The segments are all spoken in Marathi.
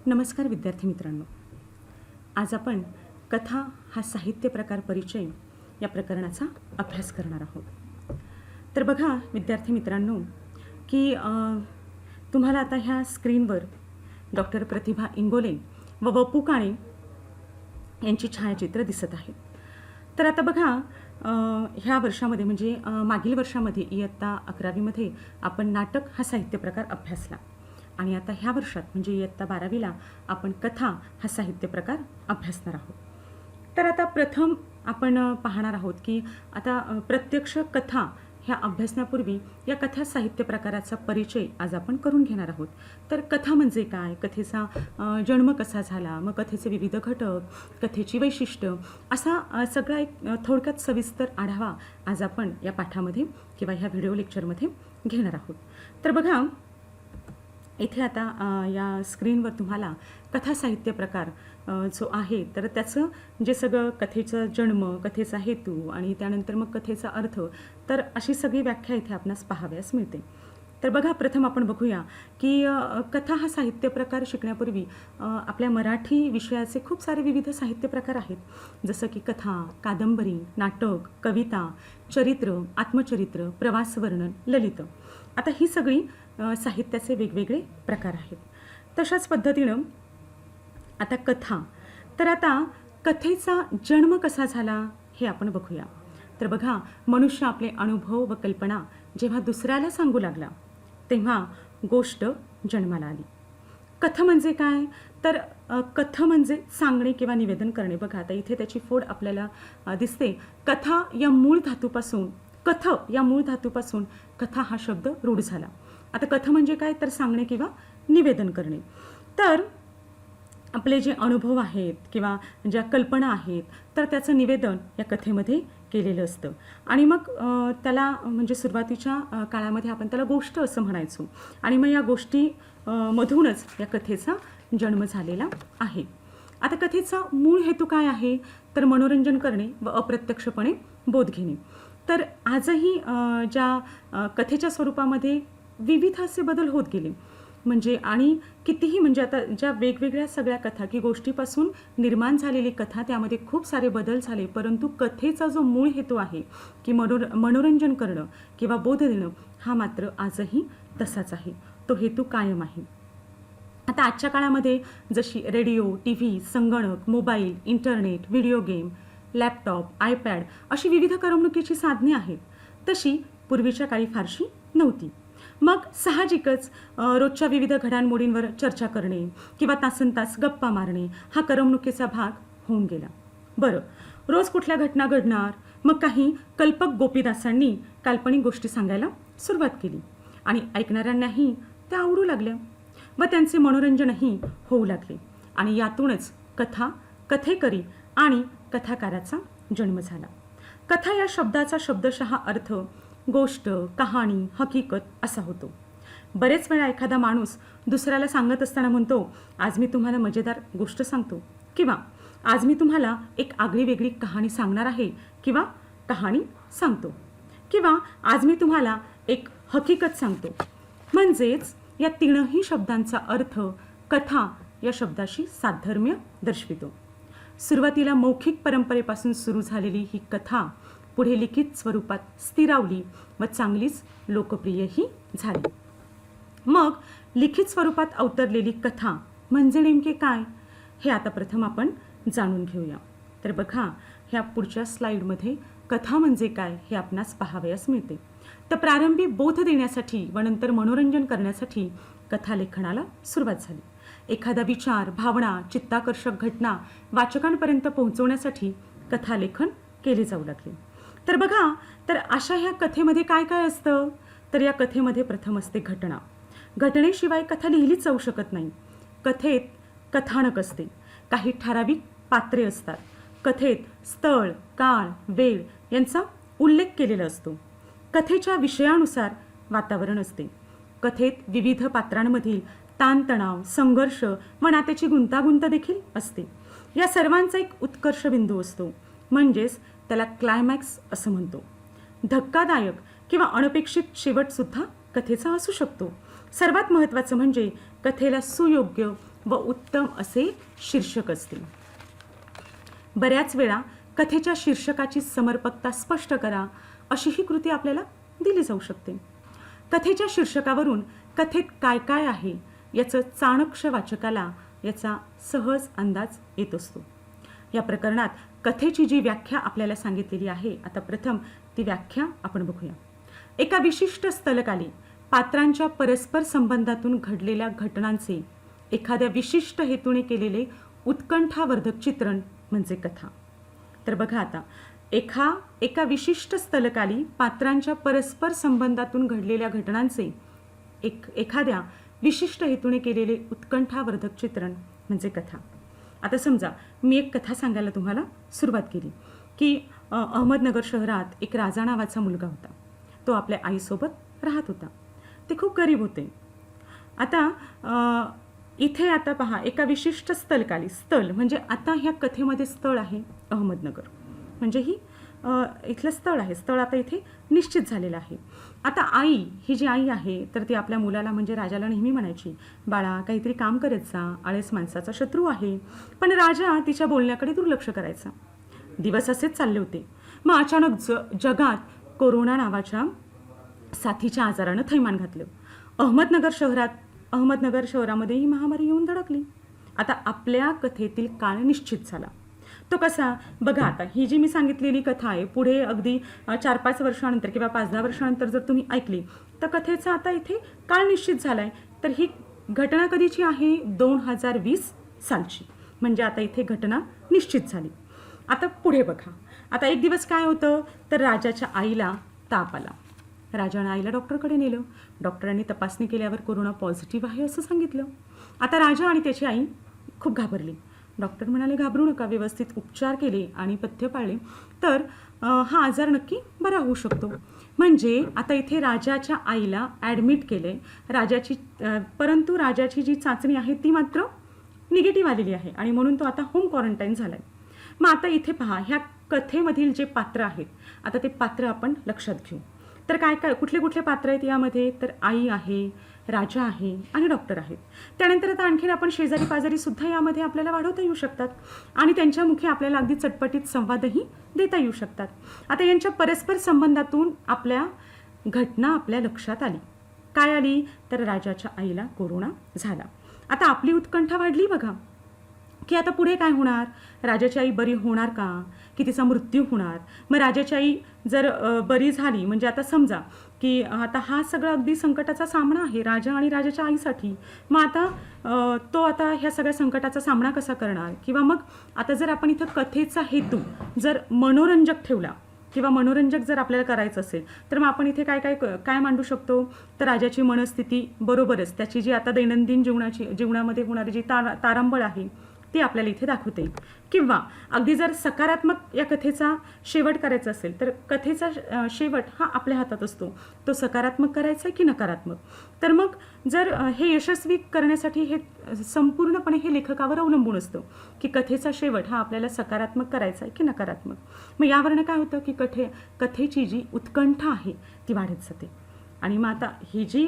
नमस्कार विद्यार्थी मित्रांनो. आज आपण कथा हा साहित्य प्रकार परिचय या प्रकरणाचा अभ्यास करणार आहोत. तर बघा विद्यार्थी मित्रांनो की तुम्हाला आता ह्या स्क्रीनवर डॉक्टर प्रतिभा इंगोले व वपू काणे यांची छायाचित्र दिसत आहेत. तर आता बघा ह्या वर्षामध्ये म्हणजे मागील वर्षामध्ये इयत्ता 11वीमध्ये आपण नाटक हा साहित्य प्रकार अभ्यासला आणि आता ह्या वर्षात म्हणजे इयत्ता 12वीला आपण कथा हा साहित्य प्रकार अभ्यासणार आहोत. तर आता प्रथम आपण पाहणार आहोत की आता प्रत्यक्ष कथा ह्या अभ्यासण्यापूर्वी या कथा साहित्य प्रकाराचा परिचय आज आपण करून घेणार आहोत. तर कथा म्हणजे काय, कथेचा जन्म कसा झाला, मग कथेचे विविध घटक, कथेची वैशिष्ट्य असा सगळा एक थोडक्यात सविस्तर आढावा आज आपण या पाठामध्ये किंवा ह्या व्हिडिओ लेक्चरमध्ये घेणार आहोत. तर बघा इथे आता या स्क्रीनवर तुम्हाला कथा साहित्य प्रकार जो आहे तर त्याचं जे सगळं कथेचा जन्म, कथेचा हेतू आणि त्यानंतर मग कथेचा अर्थ, तर अशी सगळी व्याख्या इथे आपणास पाहाव्यास मिळते. तर बघा प्रथम आपण बघूया की कथा हा साहित्य प्रकार शिकण्यापूर्वी आपल्या मराठी विषयाचे खूप सारे विविध साहित्य प्रकार आहेत. जसं की कथा, कादंबरी, नाटक, कविता, चरित्र, आत्मचरित्र, प्रवासवर्णन, ललित. आता ही सगळी साहित्याचे वेगवेगळे प्रकार आहेत. तशाच पद्धतीनं आता कथा, तर आता कथेचा जन्म कसा झाला हे आपण बघूया. तर बघा मनुष्य आपले अनुभव व कल्पना जेव्हा दुसऱ्याला सांगू लागला तेव्हा गोष्ट जन्माला आली. कथा म्हणजे काय, तर कथा म्हणजे सांगणे किंवा निवेदन करणे. बघा आता इथे त्याची फोड आपल्याला दिसते. कथा या मूळ धातूपासून कथा हा शब्द रूढ झाला. आता कथा म्हणजे काय, तर सांगणे किंवा निवेदन करणे. तर आपले जे अनुभव आहेत किंवा ज्या कल्पना आहेत तर त्याचं निवेदन या कथेमध्ये केलेलं असतं आणि मग त्याला म्हणजे सुरुवातीच्या काळामध्ये आपण त्याला गोष्ट असं म्हणायचो आणि मग या गोष्टी मधूनच या कथेचा जन्म झालेला आहे. आता कथेचा मूळ हेतू काय आहे, तर मनोरंजन करणे व अप्रत्यक्षपणे बोध घेणे. तर आजही ज्या कथेच्या स्वरूपामध्ये विविध असे बदल होत गेले म्हणजे आणि कितीही म्हणजे आता ज्या वेगवेगळ्या सगळ्या कथा की गोष्टीपासून निर्माण झालेली कथा त्यामध्ये खूप सारे बदल झाले, परंतु कथेचा जो मूळ हेतू आहे की मनोरंजन करणं किंवा बोध देणं हा मात्र आजही तसाच आहे. तो हेतू कायम आहे. आता आजच्या काळामध्ये जशी रेडिओ, टी व्ही, संगणक, mobile, internet, video game, laptop, iPad अशी विविध करमणुकीची साधने आहेत, तशी पूर्वीच्या काळी फारशी नव्हती. मग साहजिकच रोजच्या विविध घडामोडींवर चर्चा करणे किंवा तासनतास गप्पा मारणे हा करमणुकीचा भाग होऊन गेला. बरं, रोज कुठल्या घटना घडणार, मग काही कल्पक गोपीदासांनी काल्पनिक गोष्टी सांगायला सुरुवात केली आणि ऐकणाऱ्यांनाही त्या आवडू लागल्या व त्यांचे मनोरंजनही होऊ लागले आणि यातूनच कथा, कथेकरी आणि कथाकाराचा जन्म झाला. कथा या शब्दाचा शब्दशः अर्थ गोष्ट, कहाणी, हकीकत असा होतो. बरेच वेळा एखादा माणूस दुसऱ्याला सांगत असताना म्हणतो, आज मी तुम्हाला मजेदार गोष्ट सांगतो किंवा आज मी तुम्हाला एक आगळी वेगळी कहाणी सांगणार आहे किंवा कहाणी सांगतो किंवा आज मी तुम्हाला एक हकीकत सांगतो. म्हणजेच या तीनही शब्दांचा अर्थ कथा या शब्दाशी साधर्म्य दर्शवितो. सुरुवातीला मौखिक परंपरेपासून सुरू झालेली ही कथा पुढे लिखित स्वरूपात स्थिरावली व चांगलीच लोकप्रियही झाली. मग लिखित स्वरूपात अवतरलेली कथा म्हणजे नेमके काय हे आता प्रथम आपण जाणून घेऊया. तर बघा ह्या पुढच्या स्लाईडमध्ये कथा म्हणजे काय हे आपणास पाहावयास मिळते. तर प्रारंभी बोध देण्यासाठी व नंतर मनोरंजन करण्यासाठी कथालेखनाला सुरुवात झाली. एखादा विचार, भावना, चित्ताकर्षक घटना वाचकांपर्यंत पोहोचवण्यासाठी कथालेखन केले जाऊ लागले. तर बघा, तर अशा ह्या कथेमध्ये काय काय असतं, तर या कथेमध्ये प्रथम असते घटना. घटनेशिवाय कथा लिहिलीच जाऊ शकत नाही. कथेत कथानक असते, काही ठराविक पात्रे असतात. कथेत स्थळ, काळ, वेळ यांचा उल्लेख केलेला असतो. कथेच्या विषयानुसार वातावरण असते. कथेत विविध पात्रांमधील ताणतणाव, संघर्ष व नात्याची गुंतागुंत देखील असते. या सर्वांचा एक उत्कर्ष बिंदू असतो, म्हणजेच त्याला क्लायमॅक्स असं म्हणतो. धक्कादायक किंवा अनपेक्षित शेवटसुद्धा कथेचा असू शकतो. सर्वात महत्त्वाचं म्हणजे कथेला सुयोग्य व उत्तम असे शीर्षक असते. बऱ्याच वेळा कथेच्या शीर्षकाची समर्पकता स्पष्ट करा अशी ही कृती आपल्याला दिली जाऊ शकते. कथेच्या शीर्षकावरून कथेत काय काय आहे याचं चाणक्य वाचकाला याचा सहज अंदाज येत असतो. या प्रकरणात कथेची जी व्याख्या आपल्याला सांगितलेली आहे, आता प्रथम ती व्याख्या आपण बघूया. एका विशिष्ट स्थलकाली पात्रांच्या परस्पर संबंधातून घडलेल्या घटनांचे एखाद्या विशिष्ट हेतूने केलेले उत्कंठावर्धक चित्रण म्हणजे कथा. तर बघा आता, एका विशिष्ट स्थलकाली पात्रांच्या परस्पर संबंधातून घडलेल्या घटनांचे एखाद्या विशिष्ट हेतूने केलेले उत्कंठावर्धक चित्रण म्हणजे कथा. आता समजा मी एक कथा सांगायला तुम्हाला सुरुवात केली की अहमदनगर शहरात एक राजा नावाचा मुलगा होता. तो आपल्या आईसोबत राहत होता. ते खूप गरीब होते. आता इथे आता पहा, एका विशिष्ट स्थलकाली, स्थळ म्हणजे आता ह्या कथेमध्ये स्थळ आहे अहमदनगर, म्हणजे ही इथलं स्थळ आहे. स्थळ आता इथे निश्चित झालेलं आहे. आता आई, ही जी आई आहे तर ती आपल्या मुलाला म्हणजे राजाला नेहमी म्हणायची, बाळा काहीतरी काम करत जा, आळस माणसाचा शत्रू आहे. पण राजा तिच्या बोलण्याकडे दुर्लक्ष करायचा. दिवस असेच चालले होते. मग अचानक जगात कोरोना नावाच्या साथीच्या आजारानं थैमान घातलं. अहमदनगर शहरामध्ये ही महामारी येऊन धडकली. आता आपल्या कथेतील काळ निश्चित झाला. तो कसा बघा, आता ही जी मी सांगितलेली कथा आहे पुढे अगदी 4-5 वर्षानंतर किंवा 5-10 वर्षानंतर जर तुम्ही ऐकली तर कथेचा आता इथे काळ निश्चित झाला आहे. तर ही घटना कधीची आहे? 2020 सालची. म्हणजे आता इथे घटना निश्चित झाली. आता पुढे बघा. आता एक दिवस काय होतं तर राजाच्या आईला ताप आला. राजाने आईला डॉक्टरकडे नेलं. डॉक्टरांनी तपासणी केल्यावर कोरोना पॉझिटिव्ह आहे असं सांगितलं. आता राजा आणि त्याची आई खूप घाबरली. डॉक्टर म्हणाले, घाबरू नका, व्यवस्थित उपचार केले आणि पथ्य पाळले तर हा आजार नक्की बरा होऊ शकतो. म्हणजे आता इथे राजाच्या आईला ॲडमिट केले परंतु राजाची जी चाचणी आहे ती मात्र निगेटिव्ह आलेली आहे आणि म्हणून तो आता होम क्वारंटाईन झाला आहे. मग आता इथे पहा, ह्या कथेमधील जे पात्र आहेत, आता ते पात्र आपण लक्षात घेऊ. तर काय कुठले कुठले पात्र आहेत यामध्ये? तर आई आहे, राजा आहे आणि डॉक्टर आहेत. त्यानंतर आता आणखीन आपण शेजारी पाजारी सुद्धा यामध्ये आपल्याला वाढवता येऊ शकतात आणि त्यांच्या मुखी आपल्याला अगदी चटपटीत संवादही देता येऊ शकतात. आता यांच्या परस्पर संबंधातून आपल्या घटना आपल्या लक्षात आली. काय आली? तर राजाच्या आईला कोरोना झाला. आता आपली उत्कंठा वाढली बघा की आता पुढे काय होणार? राजाची आई बरी होणार का, की तिचा मृत्यू होणार? मग राजाची आई जर बरी झाली म्हणजे आता समजा की आता हा सगळा अगदी संकटाचा सामना आहे राजा आणि राजाच्या आईसाठी. मग आता तो आता ह्या सगळ्या संकटाचा सामना कसा करणार? किंवा मग आता जर आपण इथं कथेचा हेतू जर मनोरंजक ठेवला किंवा मनोरंजक जर आपल्याला करायचं असेल तर मग आपण इथे काय मांडू शकतो? तर राजाची मनस्थिती बरोबरच त्याची जी आता दैनंदिन जीवनामध्ये होणारी जी तारांबळ आहे ती आपल्याला इथे दाखवते. किंवा अगदी जर सकारात्मक या कथेचा शेवट करायचा असेल तर कथेचा शेवट हा आपल्या हातात असतो. तो सकारात्मक करायचा आहे की नकारात्मक? तर मग जर हे यशस्वी करण्यासाठी हे संपूर्णपणे हे लेखकावर अवलंबून असतं की कथेचा शेवट हा आपल्याला सकारात्मक करायचा आहे की नकारात्मक. मग यावरनं काय होतं की कथेची जी उत्कंठा आहे ती वाढत जाते. आणि मग आता ही जी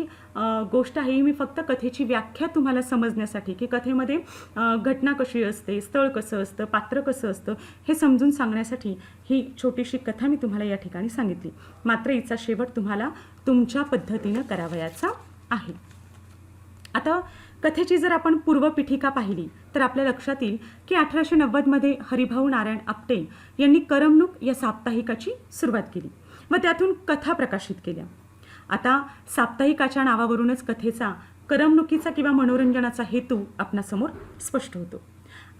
गोष्ट आहे ही मी फक्त कथेची व्याख्या तुम्हाला समजण्यासाठी की कथेमध्ये घटना कशी असते, स्थळ कसं असतं, पात्र कसं असतं हे समजून सांगण्यासाठी ही छोटीशी कथा मी तुम्हाला या ठिकाणी सांगितली. मात्र हिचा शेवट तुम्हाला तुमच्या पद्धतीनं करावयाचा आहे. आता कथेची जर आपण पूर्वपीठिका पाहिली तर आपल्या लक्षात येईल की 1890मध्ये हरिभाऊ नारायण आपटे यांनी करमणूक या साप्ताहिकाची सुरुवात केली व त्यातून कथा प्रकाशित केल्या. आता साप्ताहिकाच्या नावावरूनच कथेचा, करमणुकीचा किंवा मनोरंजनाचा हेतू आपणासमोर स्पष्ट होतो.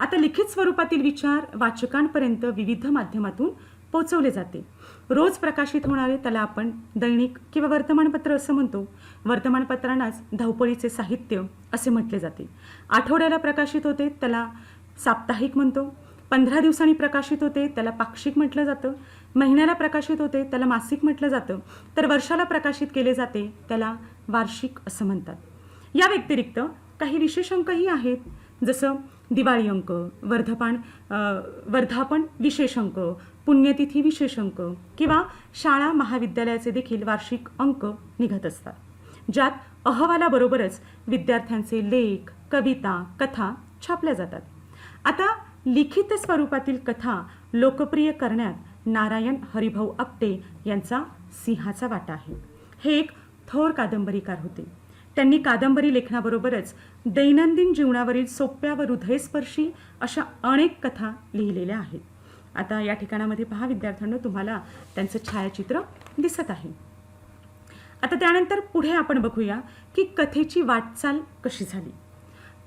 आता लिखित स्वरूपातील विचार वाचकांपर्यंत विविध माध्यमातून पोहोचवले जाते. रोज प्रकाशित होणारे त्याला आपण दैनिक किंवा वर्तमानपत्र असं म्हणतो. वर्तमानपत्रांनाच धावपळीचे साहित्य असे म्हटले जाते. आठवड्याला प्रकाशित होते त्याला साप्ताहिक म्हणतो. 15 दिवसांनी प्रकाशित होते त्याला पाक्षिक म्हटलं जातं. महिन्याला प्रकाशित होते त्याला मासिक म्हटलं जातं. तर वर्षाला प्रकाशित केले जाते त्याला वार्षिक असं म्हणतात. या व्यतिरिक्त काही विशेष अंकही आहेत, जसं दिवाळी अंक, वर्धापन विशेष अंक, पुण्यतिथी विशेष अंक किंवा शाळा महाविद्यालयाचे देखील वार्षिक अंक निघत असतात, ज्यात अहवालाबरोबरच विद्यार्थ्यांचे लेख, कविता, कथा छापल्या जातात. आता लिखित स्वरूपातील कथा लोकप्रिय करण्यात नारायण हरिभाऊ आपटे यांचा सिंहाचा वाटा आहे. हे एक थोर कादंबरीकार होते. त्यांनी कादंबरी लेखनाबरोबरच दैनंदिन जीवनावरील सोप्या व हृदयस्पर्शी अशा अनेक कथा लिहिलेल्या आहेत. आता या ठिकाणामध्ये पहा विद्यार्थ्यांनो, तुम्हाला त्यांचं छायाचित्र दिसत आहे. आता त्यानंतर पुढे आपण बघूया की कथेची वाटचाल कशी झाली.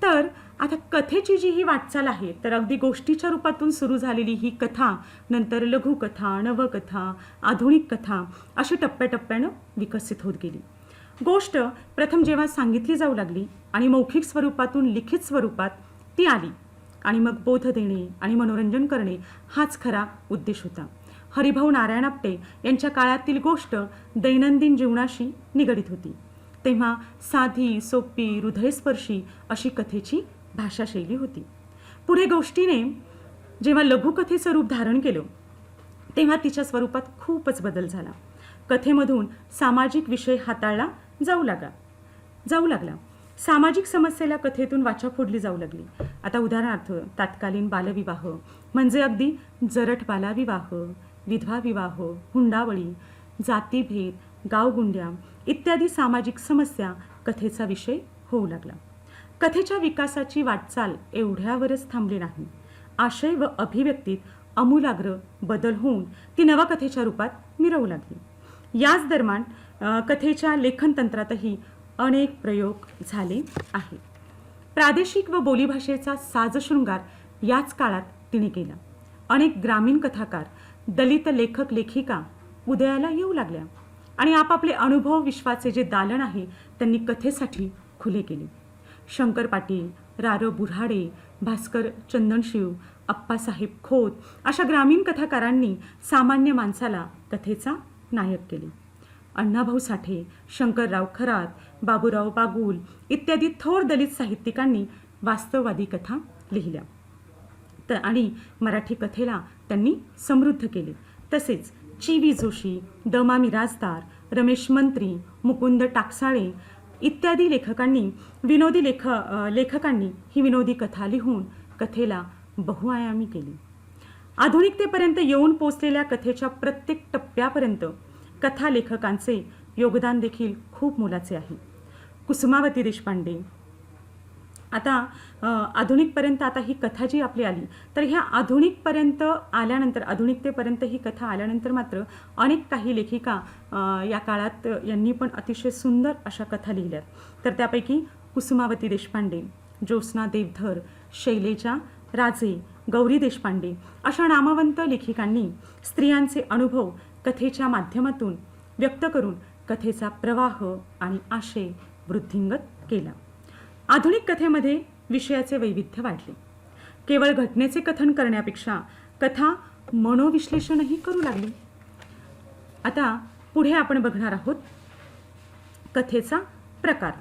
तर आता कथेची जी ही वाटचाल आहे, तर अगदी गोष्टीच्या रूपातून सुरू झालेली ही कथा नंतर लघुकथा, नवकथा, आधुनिक कथा अशी टप्प्याटप्प्यानं विकसित होत गेली. गोष्ट प्रथम जेव्हा सांगितली जाऊ लागली आणि मौखिक स्वरूपातून लिखित स्वरूपात ती आली आणि मग बोध देणे आणि मनोरंजन करणे हाच खरा उद्देश होता. हरिभाऊ नारायण आपटे यांच्या काळातील गोष्ट दैनंदिन जीवनाशी निगडीत होती. तेव्हा साधी, सोपी, हृदयस्पर्शी अशी कथेची भाषाशैली होती. पुढे गोष्टीने जेव्हा लघुकथेचं रूप धारण केलं तेव्हा तिच्या स्वरूपात खूपच बदल झाला. कथेमधून सामाजिक विषय हाताळला जाऊ लागला. सामाजिक समस्येला कथेतून वाचा फोडली जाऊ लागली. आता उदाहरणार्थ तात्कालीन बालविवाह म्हणजे अगदी जरट बालविवाह, विधवा विवाह, हुंडाबळी, जातीभेद, गावगुंड्या इत्यादी सामाजिक समस्या कथेचा विषय होऊ लागला. कथेच्या विकासाची वाटचाल एवढ्यावरच थांबली नाही. आशय व अभिव्यक्तीत आमूलाग्र बदल होऊन ती नवकथेच्या रूपात मिरवू लागली. याच दरम्यान कथेच्या लेखनतंत्रातही अनेक प्रयोग झाले आहेत. प्रादेशिक व बोलीभाषेचा साजशृंगार याच काळात तिने केला. अनेक ग्रामीण कथाकार, दलित लेखक लेखिका उदयाला येऊ लागल्या आणि आपापले अनुभव विश्वाचे जे दालन आहे त्यांनी कथेसाठी खुले केले. शंकर पाटील, रारो बुऱ्हाडे, भास्कर चंदनशिव, अप्पासाहेब खोत अशा ग्रामीण कथाकारांनी सामान्य माणसाला कथेचा नायक केले. अण्णाभाऊ साठे, शंकरराव खरात, बाबूराव बागुल इत्यादी थोर दलित साहित्यिकांनी वास्तववादी कथा लिहिल्या आणि मराठी कथेला त्यांनी समृद्ध केले. तसेच ची. जोशी, द. मा. मिरासदार, रमेश मंत्री, मुकुंद टाकसाळे इत्यादी लेखकांनी ही विनोदी कथा लिहून कथेला बहुआयामी केली. आधुनिकतेपर्यंत येऊन पोचलेल्या कथेच्या प्रत्येक टप्प्यापर्यंत कथा लेखकांचे योगदान देखील खूप मोलाचे आहे. कुसुमावती देशपांडे. आता आधुनिकपर्यंत आता ही कथा जी आपली आली, तर ह्या आधुनिकतेपर्यंत ही कथा आल्यानंतर मात्र अनेक काही लेखिका या काळात यांनी पण अतिशय सुंदर अशा कथा लिहिल्यात. तर त्यापैकी कुसुमावती देशपांडे, ज्योत्स्ना देवधर, शैलेजा राजे, गौरी देशपांडे अशा नामवंत लेखिकांनी स्त्रियांचे अनुभव कथेच्या माध्यमातून व्यक्त करून कथेचा प्रवाह आणि आशय वृद्धिंगत केला. आधुनिक कथेमध्ये विषयाचे वैविध्य वाढले. केवळ घटनेचे कथन करण्यापेक्षा कथा मनोविश्लेषणही करू लागली. आता पुढे आपण बघणार आहोत कथेचा प्रकार.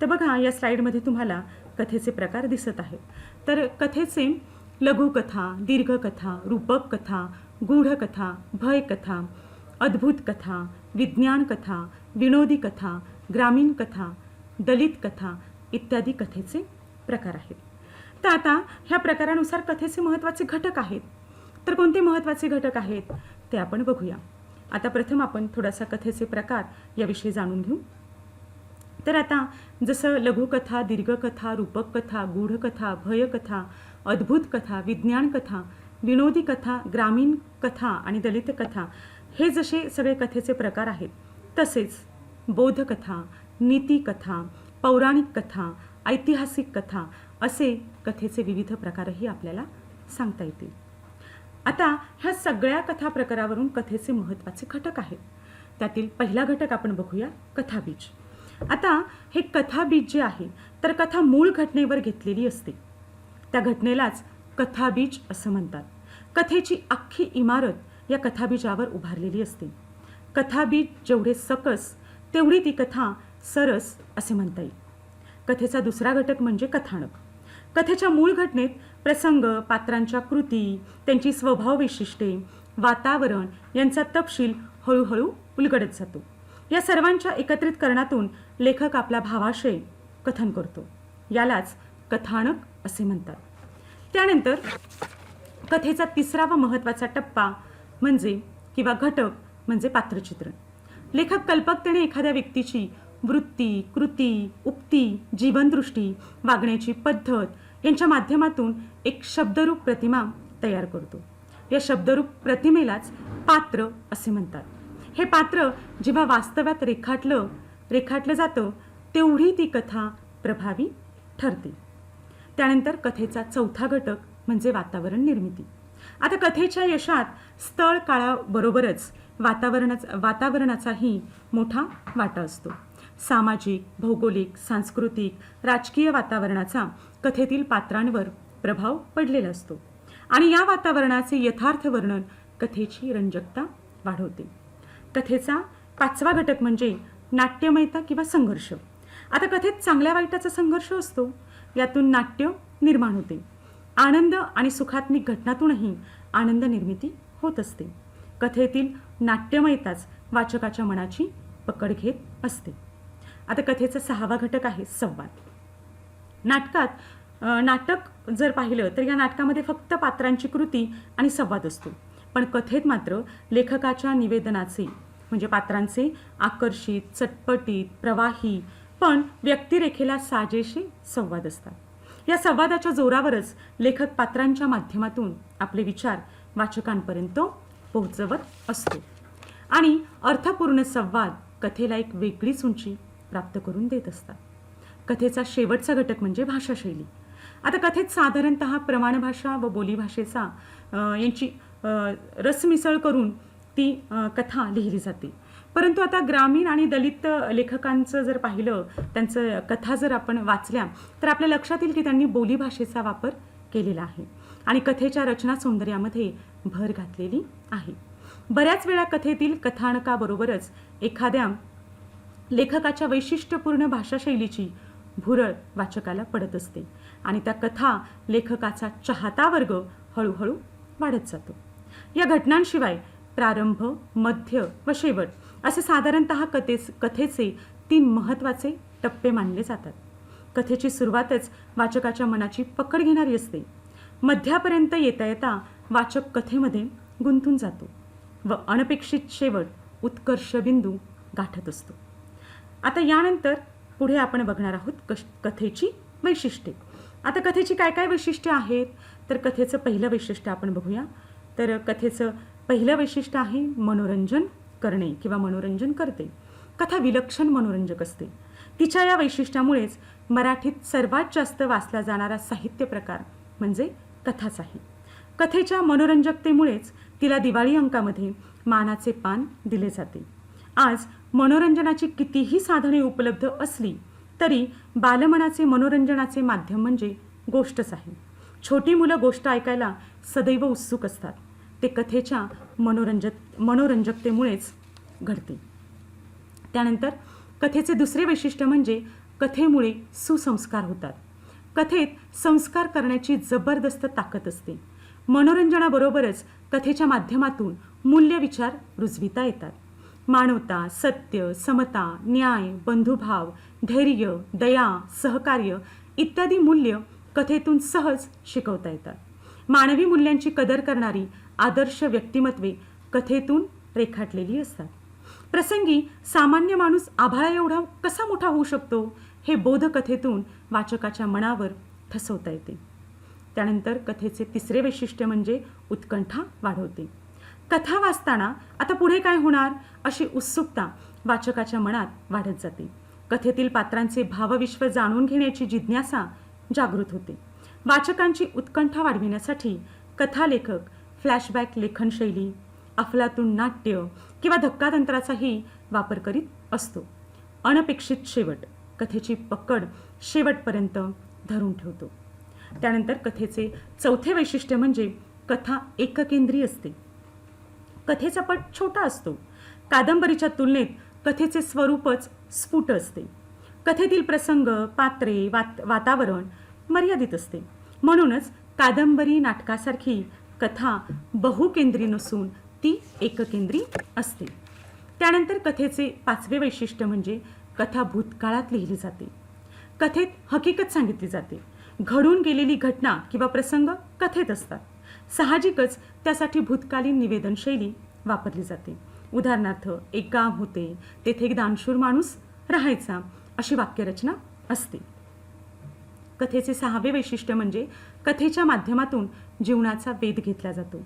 तर बघा या स्लाइडमध्ये तुम्हाला कथेचे प्रकार दिसत आहेत. तर कथेचे लघुकथा, दीर्घकथा, रूपक कथा, गूढकथा, भयकथा, अद्भुत कथा, विज्ञान कथा, विनोदी कथा, ग्रामीण कथा, दलित कथा इत्यादी कथेचे प्रकार आहेत. तर आता ह्या प्रकारानुसार कथेचे महत्त्वाचे घटक आहेत. तर कोणते महत्त्वाचे घटक आहेत ते आपण बघूया. आता प्रथम आपण थोडासा कथेचे प्रकार याविषयी जाणून घेऊ. तर आता जसं लघुकथा, दीर्घकथा, रूपक कथा, गूढकथा, भयकथा, अद्भुत कथा, विज्ञान कथा, विनोदी कथा, ग्रामीण कथा आणि दलित कथा हे जसे सगळे कथेचे प्रकार आहेत, तसेच बोधकथा, नीतिकथा, पौराणिक कथा, ऐतिहासिक कथा असे कथेचे विविध प्रकारही आपल्याला सांगता येतील. आता ह्या सगळ्या कथा प्रकारावरून कथेचे महत्त्वाचे घटक आहेत. त्यातील पहिला घटक आपण बघूया, कथाबीज. आता हे कथाबीज जे आहे तर कथा मूळ घटनेवर घेतलेली असते. त्या घटनेलाच कथाबीज असं म्हणतात. कथेची अख्खी इमारत या कथाबीजावर उभारलेली असते. कथाबीज जेवढे सकस तेवढी ती कथा सरस असे म्हणता येईल. कथेचा दुसरा घटक म्हणजे कथानक. कथेच्या मूळ घटनेत प्रसंग, पात्रांच्या कृती, त्यांची स्वभाव वैशिष्ट्ये, वातावरण यांचा तपशील हळूहळू उलगडत जातो. या सर्वांच्या एकत्रितकरणातून लेखक आपला भावाशय कथन करतो. यालाच कथानक असे म्हणतात. त्यानंतर कथेचा तिसरा व महत्त्वाचा टप्पा म्हणजे किंवा घटक म्हणजे पात्रचित्रण. लेखक कल्पकतेने एखाद्या व्यक्तीची वृत्ती, कृती, उक्ती, जीवनदृष्टी, वागण्याची पद्धत यांच्या माध्यमातून एक शब्दरूप प्रतिमा तयार करतो. या शब्दरूप प्रतिमेलाच पात्र असे म्हणतात. हे पात्र जेव्हा वास्तव्यात रेखाटलं जातं तेवढी ती कथा प्रभावी ठरते. त्यानंतर कथेचा चौथा घटक म्हणजे वातावरण निर्मिती. आता कथेच्या यशात स्थळ काळाबरोबरच वातावरणाचाही मोठा वाटा असतो. सामाजिक, भौगोलिक, सांस्कृतिक, राजकीय वातावरणाचा कथेतील पात्रांवर प्रभाव पडलेला असतो आणि या वातावरणाचे यथार्थ वर्णन कथेची रंजकता वाढवते. कथेचा पाचवा घटक म्हणजे नाट्यमयता किंवा संघर्ष. आता कथेत चांगल्या वाईटाचा संघर्ष असतो. यातून नाट्य निर्माण होते. आनंद आणि सुखात्मक घटनातूनही आनंद निर्मिती होत असते. कथेतील नाट्यमयताच वाचकाच्या मनाची पकड घेत असते. आता कथेचा सहावा घटक आहे संवाद. नाटक जर पाहिलं तर या नाटकामध्ये फक्त पात्रांची कृती आणि संवाद असतो. पण कथेत मात्र लेखकाच्या निवेदनाचे म्हणजे पात्रांचे आकर्षित, चटपटीत, प्रवाही पण व्यक्तिरेखेला साजेसे संवाद असतात. या संवादाच्या जोरावरच लेखक पात्रांच्या माध्यमातून आपले विचार वाचकांपर्यंत पोहोचवत असतो आणि अर्थपूर्ण संवाद कथेला एक वेगळीच उंची प्राप्त करून देत असतात. कथेचा शेवटचा घटक म्हणजे भाषाशैली. आता कथेत साधारणतः प्रमाणभाषा व बोलीभाषेचा यांची रसमिसळ करून ती कथा लिहिली जाते. परंतु आता ग्रामीण आणि दलित लेखकांचं जर पाहिलं, त्यांचं कथा जर आपण वाचल्या तर आपल्या लक्षात येईल की त्यांनी बोलीभाषेचा वापर केलेला आहे आणि कथेच्या रचना सौंदर्यामध्ये भर घातलेली आहे. बऱ्याच वेळा कथेतील कथानकाबरोबरच एखाद्या लेखकाच्या वैशिष्ट्यपूर्ण भाषाशैलीची भुरळ वाचकाला पडत असते आणि त्या कथा लेखकाचा चाहता वर्ग हळूहळू वाढत जातो. या घटनांशिवाय प्रारंभ, मध्य व शेवट असे साधारणतः कथेचे 3 महत्त्वाचे टप्पे मानले जातात. कथेची सुरुवातच वाचकाच्या मनाची पकड घेणारी असते. मध्यापर्यंत येता येता वाचक कथेमध्ये गुंतून जातो व अनपेक्षित शेवट उत्कर्ष बिंदू गाठत असतो. आता यानंतर पुढे आपण बघणार आहोत कथेची वैशिष्ट्ये. आता कथेची काय काय वैशिष्ट्ये आहेत तर कथेचं पहिलं वैशिष्ट्य आपण बघूया. तर कथेचं पहिलं वैशिष्ट्य आहे मनोरंजन करणे किंवा मनोरंजन करते. कथा विलक्षण मनोरंजक असते. तिच्या या वैशिष्ट्यामुळेच मराठीत सर्वात जास्त वाचला जाणारा साहित्य प्रकार म्हणजे कथाच आहे. कथेच्या मनोरंजकतेमुळेच तिला दिवाळी अंकामध्ये मानाचे पान दिले जाते. आज मनोरंजनाची कितीही साधने उपलब्ध असली तरी बालमनाचे मनोरंजनाचे माध्यम म्हणजे गोष्टच आहे. छोटी मुलं गोष्ट ऐकायला सदैव उत्सुक असतात. ते कथेच्या मनोरंजकतेमुळेच घडते. त्यानंतर कथेचे दुसरे वैशिष्ट्य म्हणजे कथेमुळे सुसंस्कार होतात. कथेत संस्कार करण्याची जबरदस्त ताकद असते. मनोरंजनाबरोबरच कथेच्या माध्यमातून मूल्य विचार रुजविता येतात. मानवता, सत्य, समता, न्याय, बंधुभाव, धैर्य, दया, सहकार्य इत्यादी मूल्य कथेतून सहज शिकवता येतात. मानवी मूल्यांची कदर करणारी आदर्श व्यक्तिमत्वे कथेतून रेखाटलेली असतात. प्रसंगी सामान्य माणूस आभाळा एवढा कसा मोठा होऊ शकतो हे बोध कथेतून वाचकाच्या मनावर ठसवता येते. त्यानंतर कथेचे तिसरे वैशिष्ट्य म्हणजे उत्कंठा वाढवते. कथा वाचताना आता पुढे काय होणार अशी उत्सुकता वाचकाच्या मनात वाढत जाते. कथेतील पात्रांचे भावविश्व जाणून घेण्याची जिज्ञासा जागृत होते. वाचकांची उत्कंठा वाढविण्यासाठी कथालेखक फ्लॅशबॅक लेखनशैली, अफलातून नाट्य किंवा धक्कातंत्राचाही वापर करीत असतो. अनपेक्षित शेवट कथेची पकड शेवटपर्यंत धरून ठेवतो. त्यानंतर कथेचे चौथे वैशिष्ट्य म्हणजे कथा एककेंद्री असते. कथेचा पट छोटा असतो. कादंबरीच्या तुलनेत कथेचे स्वरूपच स्फुट असते. कथेतील प्रसंग, पात्रे, वातावरण मर्यादित असते. म्हणूनच कादंबरी नाटकासारखी कथा बहुकेंद्री नसून ती एककेंद्री असते. त्यानंतर कथेचे 5वे वैशिष्ट्य म्हणजे कथा भूतकाळात लिहिली जाते. कथेत हकीकत सांगितली जाते. घडून गेलेली घटना किंवा प्रसंग कथेत असतात. साहजिकच त्यासाठी भूतकालीन निवेदन शैली वापरली जाते. उदाहरणार्थ, एक गाव होते, तेथे एक दानशूर माणूस राहायचा, अशी वाक्यरचना असते. कथेचे 6वे वैशिष्ट्य म्हणजे कथेच्या माध्यमातून जीवनाचा वेध घेतला जातो.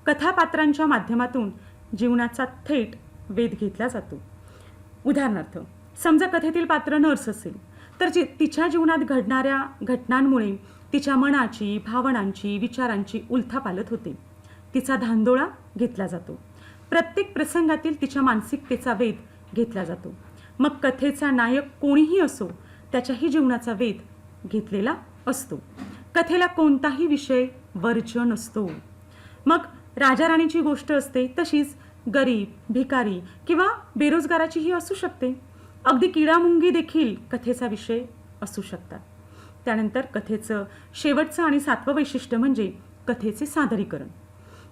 कथापात्रांच्या माध्यमातून जीवनाचा थेट वेध घेतला जातो. उदाहरणार्थ, समजा कथेतील पात्र नर्स असेल तर तिच्या जीवनात घडणाऱ्या घटनांमुळे तिच्या मनाची, भावनांची, विचारांची उलथापालथ होते. तिचा धांदोळा घेतला जातो. प्रत्येक प्रसंगातील तिच्या मानसिकतेचा वेध घेतला जातो. मग कथेचा नायक कोणीही असो, त्याच्याही जीवनाचा वेध घेतलेला असतो. कथेला कोणताही विषय वर्ज्य नसतो. मग राजा राणीची गोष्ट असते, तशीच गरीब, भिकारी किंवा बेरोजगाराचीही असू शकते. अगदी किडामुंगी देखील कथेचा विषय असू शकतात. त्यानंतर कथेचं शेवटचं आणि 7वं वैशिष्ट्य म्हणजे कथेचे सादरीकरण.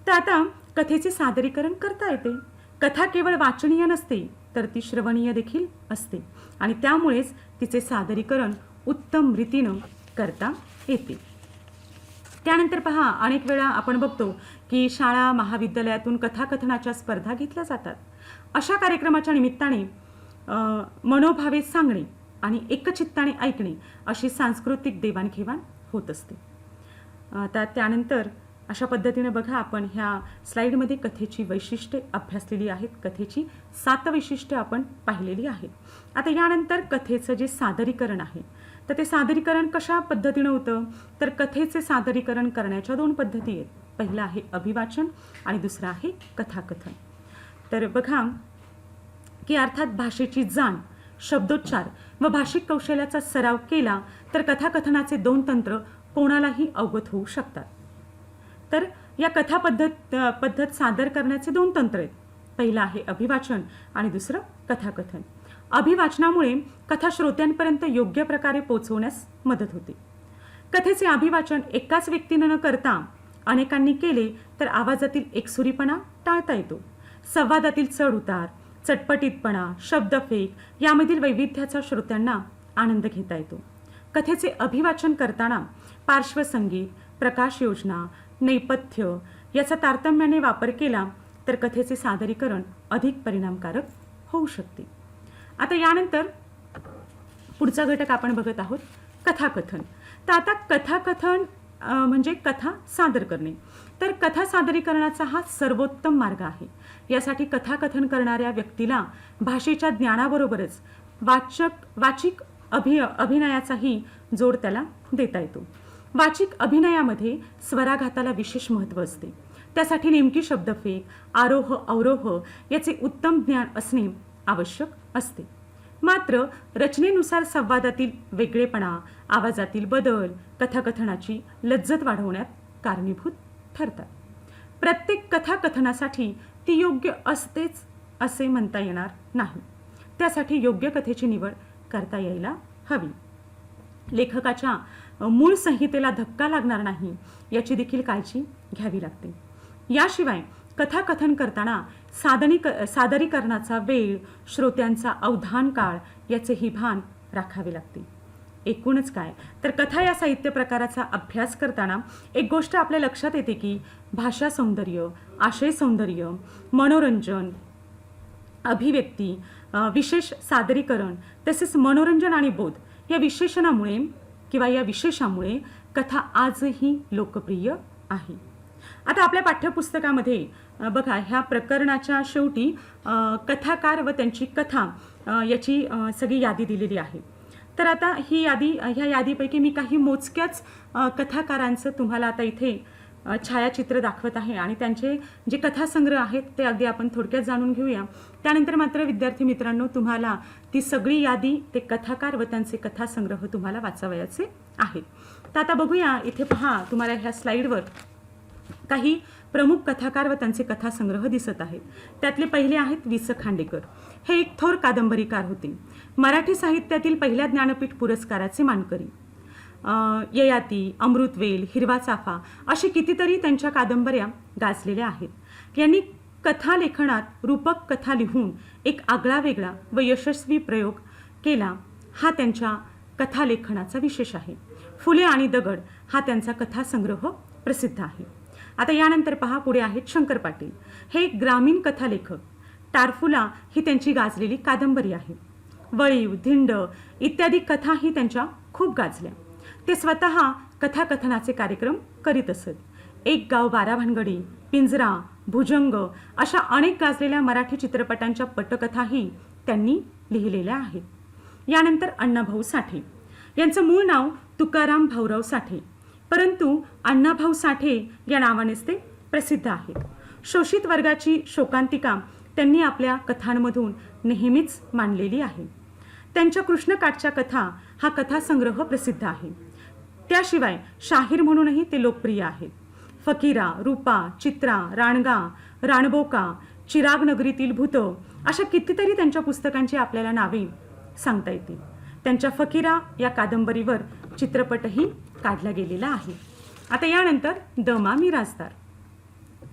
तर आता कथेचे सादरीकरण करता येते. कथा केवळ वाचनीय नसते, तर ती श्रवणीय देखील असते आणि त्यामुळेच तिचे सादरीकरण उत्तम रीतीनं करता येते. त्यानंतर पहा, अनेक वेळा आपण बघतो की शाळा महाविद्यालयातून कथाकथनाच्या स्पर्धा घेतल्या जातात. अशा कार्यक्रमाच्या निमित्ताने मनोभावे सांगणे आणि एकचित्ताने ऐकणे अशी सांस्कृतिक देवाणघेवाण होत असते. आता त्यानंतर अशा पद्धतीने बघा, आपण ह्या स्लाईडमध्ये कथेची वैशिष्ट्ये अभ्यासलेली आहेत. कथेची 7 वैशिष्ट्ये आपण पाहिलेली आहेत. आता यानंतर कथेचं जे सादरीकरण आहे, तर ते सादरीकरण कशा पद्धतीनं होतं, तर कथेचे सादरीकरण करण्याच्या 2 पद्धती आहेत. पहिला आहे अभिवाचन आणि दुसरा आहे कथाकथन. तर बघा की अर्थात भाषेची जाण, शब्दोच्चार व भाषिक कौशल्याचा सराव केला तर कथाकथनाचे 2 तंत्र कोणालाही अवगत होऊ शकतात. तर या कथा पद्धत सादर करण्याचे 2 तंत्र आहेत. पहिलं आहे अभिवाचन आणि दुसरं कथाकथन. अभिवाचनामुळे कथा श्रोत्यांपर्यंत योग्य प्रकारे पोहोचवण्यास मदत होते. कथेचे अभिवाचन एकाच व्यक्तीनं न करता अनेकांनी केले तर आवाजातील एकसुरीपणा टाळता येतो. संवादातील चढ उतार, चटपटीतपणा, शब्दफेक यामधील वैविध्याचा श्रोत्यांना आनंद घेता येतो. कथेचे अभिवाचन करताना पार्श्वसंगीत, प्रकाशयोजना, नेपथ्य याचा तारतम्याने वापर केला तर कथेचे सादरीकरण अधिक परिणामकारक होऊ शकते. आता यानंतर पुढचा घटक आपण बघत आहोत कथाकथन. तर आता कथाकथन म्हणजे कथा सादर करणे. तर कथा सादरीकरणाचा हा सर्वोत्तम मार्ग आहे. यासाठी कथाकथन करणाऱ्या व्यक्तीला भाषेच्या ज्ञानाबरोबरच वाचिक अभिनयाचाही जोड त्याला देता येतो. वाचिक अभिनयामध्ये स्वराघाताला विशेष महत्त्व असते. त्यासाठी नेमकी शब्दफेक, आरोह अवरोह याचे उत्तम ज्ञान असणे आवश्यक असते. मात्र रचनेनुसार संवादातील वेगळेपणा, आवाजातील बदल कथाकथनाची लज्जत वाढवण्यात कारणीभूत ठरतात. प्रत्येक कथाकथनासाठी ती योग्य असतेच असे म्हणता येणार नाही. त्यासाठी योग्य कथेची निवड करता यायला हवी. लेखकाच्या मूळ संहितेला धक्का लागणार नाही याची देखील काळजी घ्यावी लागते. याशिवाय कथाकथन करताना सादरीकरणाचा वेळ, श्रोत्यांचा अवधान काळ याचेही भान राखावे लागते. एकूणच काय, तर कथा या साहित्य प्रकाराचा अभ्यास करताना एक गोष्ट आपल्या लक्षात येते की भाषा सौंदर्य, आशय सौंदर्य, मनोरंजन, अभिव्यक्ती, विशेष सादरीकरण तसेच मनोरंजन आणि बोध या विशेषणामुळे किंवा या विशेषामुळे कथा आजही लोकप्रिय आहे. आता आपल्या पाठ्यपुस्तकामध्ये बघा, ह्या प्रकरणाच्या शेवटी कथाकार व त्यांची कथा याची सगळी यादी दिलेली आहे. तर आता ह्या यादीपैकी मी काही मोजक्याच कथाकारांचं तुम्हाला आता इथे छायाचित्र दाखवत आहे आणि त्यांचे जे कथासंग्रह आहेत ते अगदी आपण थोडक्यात जाणून घेऊया. त्यानंतर मात्र विद्यार्थी मित्रांनो, तुम्हाला ती सगळी यादी, ते कथाकार व त्यांचे कथासंग्रह तुम्हाला वाचावयाचे आहेत. तर आता बघूया, इथे पहा, तुम्हाला ह्या स्लाईडवर काही प्रमुख कथाकार व त्यांचे कथासंग्रह दिसत आहेत. त्यातले पहिले आहेत वि. स. खांडेकर. हे एक थोर कादंबरीकार होते. मराठी साहित्यातील पहिल्या ज्ञानपीठ पुरस्काराचे मानकरी. ययाती, अमृतवेल, हिरवा चाफा अशी कितीतरी त्यांच्या कादंबऱ्या गाजलेल्या आहेत. यांनी कथालेखनात रूपक कथा लिहून एक आगळावेगळा व यशस्वी प्रयोग केला हा त्यांच्या कथालेखनाचा विशेष आहे. फुले आणि दगड हा त्यांचा कथासंग्रह प्रसिद्ध आहे. आता यानंतर पहा, पुढे आहेत शंकर पाटील. हे एक ग्रामीण कथालेखक. टारफुला ही त्यांची गाजलेली कादंबरी आहे. वळीव, धिंड इत्यादी कथाही त्यांच्या खूप गाजल्या. ते स्वतः कथाकथनाचे कार्यक्रम करीत असत. एक गाव 12 भानगडी, पिंजरा, भुजंग अशा अनेक गाजलेल्या मराठी चित्रपटांच्या पटकथाही त्यांनी लिहिलेल्या आहेत. यानंतर अण्णाभाऊ साठे. यांचं मूळ नाव तुकाराम भाऊराव साठे, परंतु अण्णाभाऊ साठे या नावानेच ते प्रसिद्ध आहेत. शोषित वर्गाची शोकांतिका त्यांनी आपल्या कथांमधून नेहमीच मांडलेली आहे. त्यांच्या कृष्णकाठच्या कथा हा कथासंग्रह प्रसिद्ध आहे. त्याशिवाय शाहीर म्हणूनही ते लोकप्रिय आहेत. फकीरा, रूपा, चित्रा, राणगा, राणबोका, चिराग नगरीतील भूत अशा कितीतरी त्यांच्या पुस्तकांची आपल्याला नावे सांगता येतील. त्यांच्या फकीरा या कादंबरीवर चित्रपटही काढला गेलेला आहे. आता यानंतर द.मा. मिरासदार.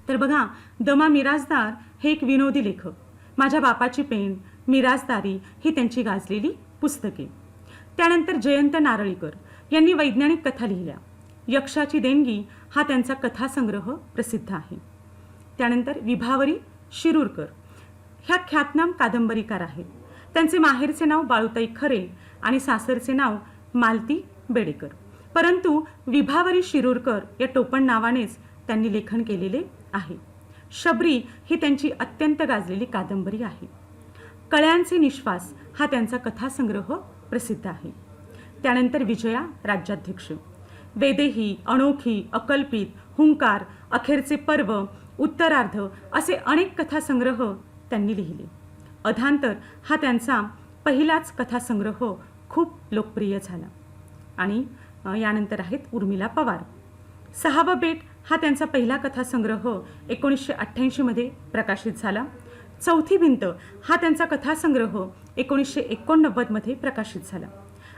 तर बघा, द.मा. मिरासदार हे एक विनोदी लेखक. माझ्या बापाची पेन, मिरासदारी ही त्यांची गाजलेली पुस्तके. त्यानंतर जयंत नारळीकर यांनी वैज्ञानिक कथा लिहिल्या. यक्षाची देणगी हा त्यांचा कथासंग्रह प्रसिद्ध आहे. त्यानंतर विभावरी शिरूरकर ह्या ख्यातनाम कादंबरीकार आहेत. त्यांचे माहेरचे नाव बाळूताई खरे आणि सासरचे नाव मालती बेडेकर, परंतु विभावरी शिरूरकर या टोपण नावानेच त्यांनी लेखन केलेले आहे. शबरी ही त्यांची अत्यंत गाजलेली कादंबरी आहे. कळ्यांचे निश्वास हा त्यांचा कथासंग्रह प्रसिद्ध आहे. त्यानंतर विजया राज्याध्यक्ष. वेदेही, अनोखी, अकल्पित, हुंकार, अखेरचे पर्व, उत्तरार्ध असे अनेक कथासंग्रह त्यांनी लिहिले. अधांतर हा त्यांचा पहिलाच कथासंग्रह खूप लोकप्रिय झाला. आणि यानंतर आहेत उर्मिला पवार. 6वं बेट हा त्यांचा पहिला कथासंग्रह 1988 मध्ये प्रकाशित झाला. चौथी भिंत हा त्यांचा कथासंग्रह 1989 मध्ये प्रकाशित झाला.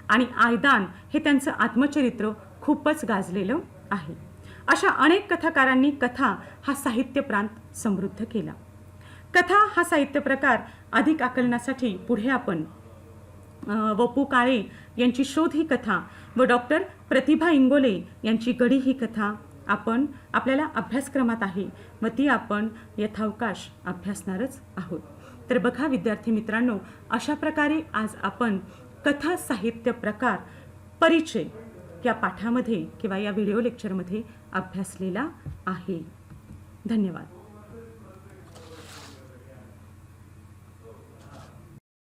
आणि आयदान हे त्यांचं आत्मचरित्र खूपच गाजलेलं आहे. अशा अनेक कथाकारांनी कथा हा साहित्य प्रांत समृद्ध केला. कथा हा साहित्य प्रकार अधिक आकलनासाठी पुढे आपण वपू काळे यांची शोध ही कथा व डॉक्टर प्रतिभा इंगोले यांची गडी ही कथा आपल्याला अभ्यासक्रमात आहे व ती आपण यथावकाश अभ्यासणारच आहोत. तर बघा विद्यार्थी मित्रांनो, अशा प्रकारे आज आपण कथा साहित्य प्रकार परिचय या पाठामध्ये किंवा या व्हिडिओ लेक्चरमध्ये अभ्यासलेला आहे. धन्यवाद.